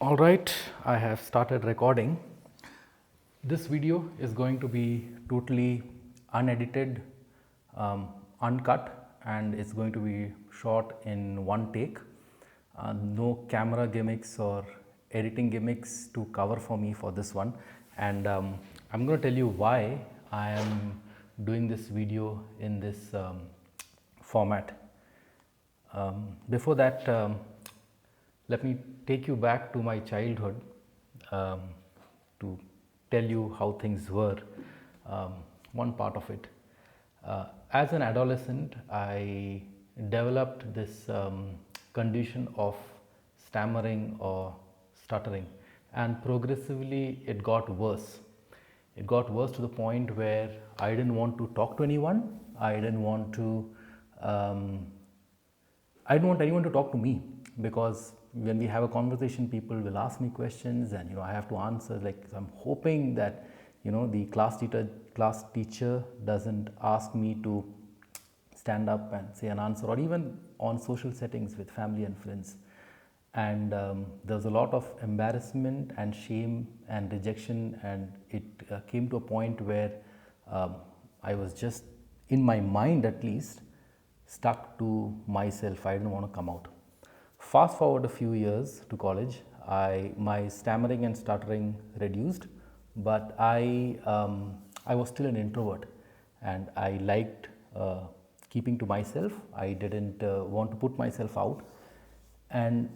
All right, I have started recording. This video is going to be totally unedited, uncut, and it's going to be shot in one take. No camera gimmicks or editing gimmicks to cover for me for this one. And I'm going to tell you why I am doing this video in this format. Before that, let me take you back to my childhood um, to tell you how things were. One part of it. As an adolescent, I developed this condition of stammering or stuttering, and progressively it got worse. It got worse to the point where I didn't want to talk to anyone. I didn't want to. I don't want anyone to talk to me, because when we have a conversation, people will ask me questions, and I have to answer. Like, I'm hoping that the class teacher doesn't ask me to stand up and say an answer, or even on social settings with family and friends. And there was a lot of embarrassment and shame and rejection, and it came to a point where I was just, in my mind at least, stuck to myself. I didn't want to come out. Fast forward a few years to college, my stammering and stuttering reduced, but I was still an introvert, and I liked keeping to myself. I didn't want to put myself out, and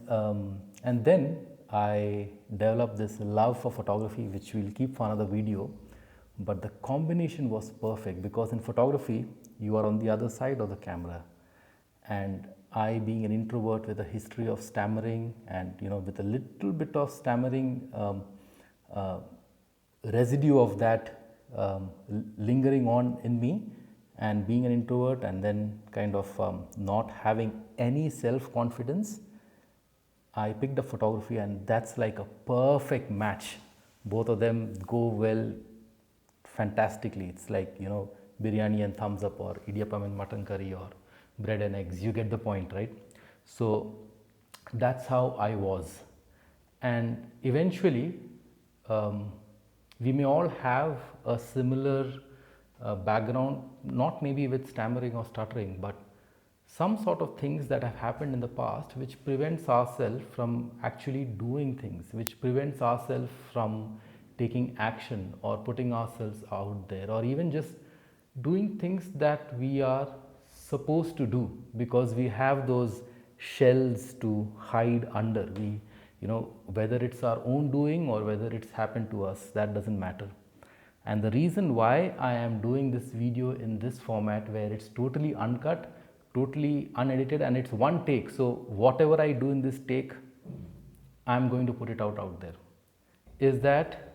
then I developed this love for photography, which we'll keep for another video. But the combination was perfect, because in photography you are on the other side of the camera, and I, being an introvert with a history of stammering and with a little bit of stammering residue of that lingering on in me, and being an introvert, and then kind of not having any self-confidence, I picked up photography, and that's like a perfect match. Both of them go well fantastically. It's like biryani and thumbs up, or idiyappam and mutton curry, or bread and eggs. You get the point, right? So that's how I was. And eventually we may all have a similar background, not maybe with stammering or stuttering, but some sort of things that have happened in the past which prevents ourselves from actually doing things, which prevents ourselves from taking action or putting ourselves out there, or even just doing things that we are supposed to do, because we have those shells to hide under. We, whether it's our own doing or whether it's happened to us, that doesn't matter. And the reason why I am doing this video in this format, where it's totally uncut, totally unedited, and it's one take, so whatever I do in this take, I'm going to put it out there, is that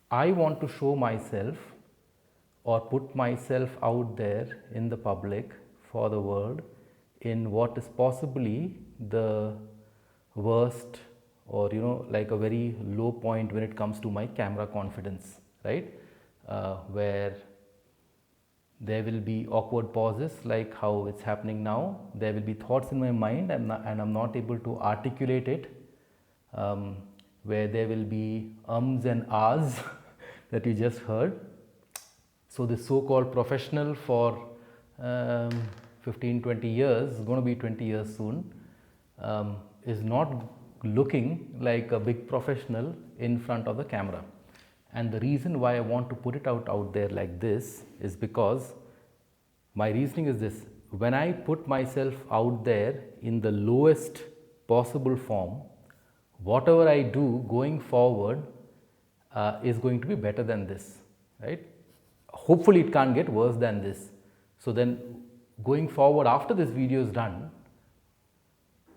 I want to show myself or put myself out there in the public for the world in what is possibly the worst, or like a very low point when it comes to my camera confidence, right? Where there will be awkward pauses, like how it's happening now. There will be thoughts in my mind, and I'm not able to articulate it, where there will be ums and ahs that you just heard. So this so-called professional for 15-20 years, going to be 20 years soon, is not looking like a big professional in front of the camera. And the reason why I want to put it out there like this is because my reasoning is this: when I put myself out there in the lowest possible form, whatever I do going forward is going to be better than this, right? Hopefully it can't get worse than this. So then going forward, after this video is done,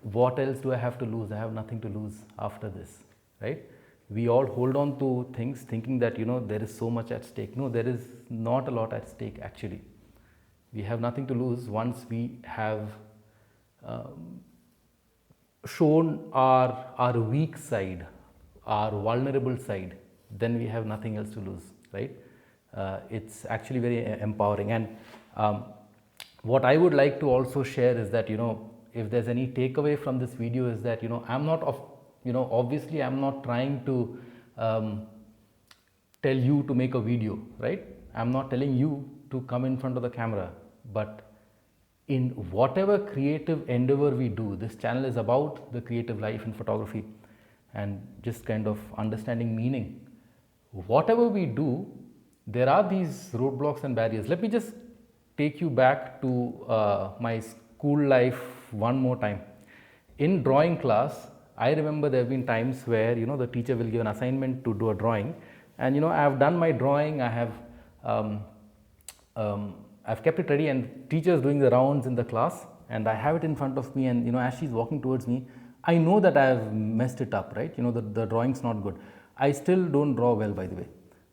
what else do I have to lose? I have nothing to lose after this, right? We all hold on to things thinking that there is so much at stake. No, there is not a lot at stake actually. We have nothing to lose once we have shown our weak side, our vulnerable side. Then we have nothing else to lose, right? It's actually very empowering. And what I would like to also share is that if there's any takeaway from this video, is that I'm not Obviously I'm not trying to um, tell you to make a video, right? I'm not telling you to come in front of the camera, but in whatever creative endeavor we do, this channel is about the creative life in photography and just kind of understanding meaning. Whatever we do, there are these roadblocks and barriers. Let me just take you back to my school life one more time. In drawing class, I remember there have been times where the teacher will give an assignment to do a drawing, and I have done my drawing. Um, I've kept it ready, and teacher's doing the rounds in the class, and I have it in front of me, and as she's walking towards me, I know that I've messed it up, right? The drawing's not good. I still don't draw well, by the way.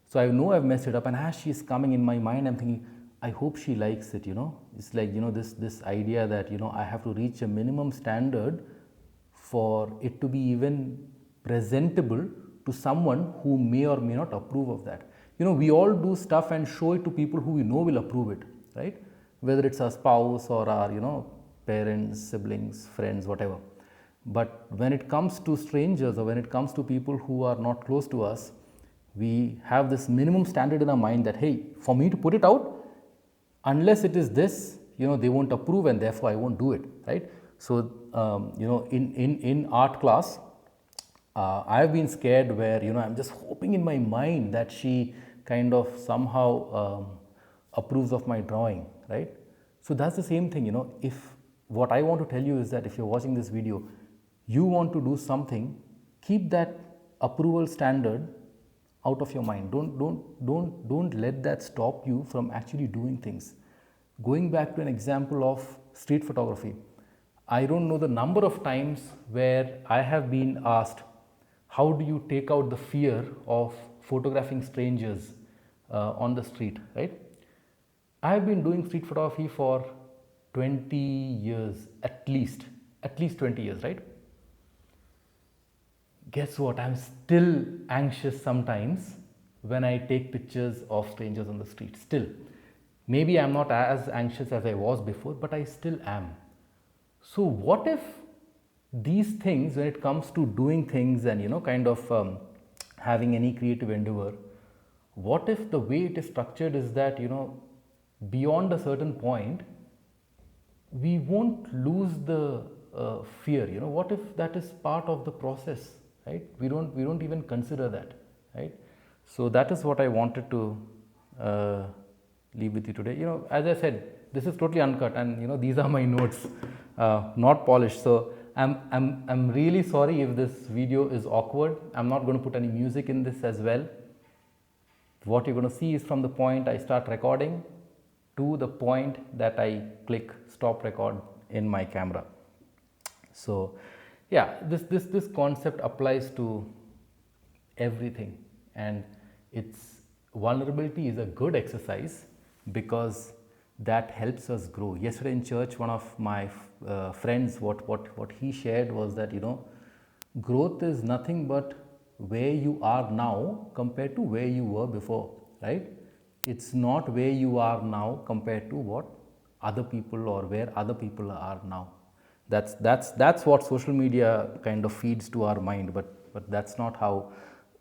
So I know I've messed it up, and as she's coming in my mind, I'm thinking, I hope she likes it. It's like this idea that I have to reach a minimum standard for it to be even presentable to someone who may or may not approve of that. We all do stuff and show it to people who we know will approve it, right? Whether it's our spouse or our parents, siblings, friends, whatever. But when it comes to strangers, or when it comes to people who are not close to us, we have this minimum standard in our mind that, hey, for me to put it out, unless it is this, they won't approve, and therefore I won't do it, right? So in art class, I've been scared where I'm just hoping in my mind that she kind of somehow approves of my drawing, right? So that's the same thing. If what I want to tell you is that if you're watching this video, you want to do something, keep that approval standard out of your mind. Don't let that stop you from actually doing things. Going back to an example of street photography, I don't know the number of times where I have been asked, how do you take out the fear of photographing strangers on the street, right? I have been doing street photography for 20 years, at least 20 years, right? Guess what? I'm still anxious sometimes when I take pictures of strangers on the street. Still. Maybe I'm not as anxious as I was before, but I still am. So what if these things, when it comes to doing things and kind of having any creative endeavor, what if the way it is structured is that beyond a certain point we won't lose the fear? What if that is part of the process, right? We don't even consider that, right? So that is what I wanted to leave with you today. As I said, this is totally uncut, and these are my notes, not polished. So I'm really sorry if this video is awkward. I'm not going to put any music in this as well. What you're going to see is from the point I start recording to the point that I click stop record in my camera. So yeah, this concept applies to everything, and its vulnerability is a good exercise because that helps us grow. Yesterday in church, one of my friends, what he shared was that growth is nothing but where you are now compared to where you were before, right? It's not where you are now compared to what other people or where other people are now. That's what social media kind of feeds to our mind, but that's not how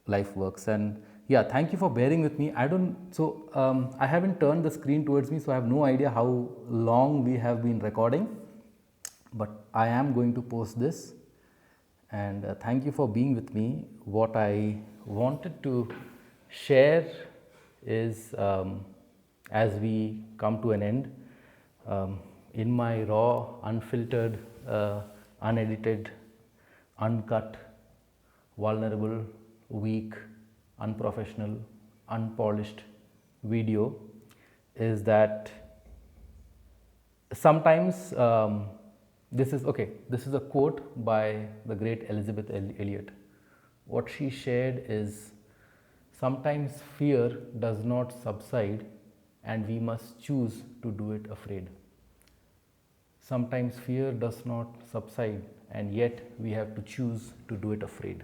life works. And yeah, thank you for bearing with me. I haven't turned the screen towards me, so I have no idea how long we have been recording, but I am going to post this. And thank you for being with me. What I wanted to share is, as we come to an end, in my raw, unfiltered, unedited, uncut, vulnerable, weak, unprofessional, unpolished video, is that sometimes this is a quote by the great Elizabeth Elliot. What she shared is, sometimes fear does not subside and we must choose to do it afraid. Sometimes fear does not subside and yet we have to choose to do it afraid.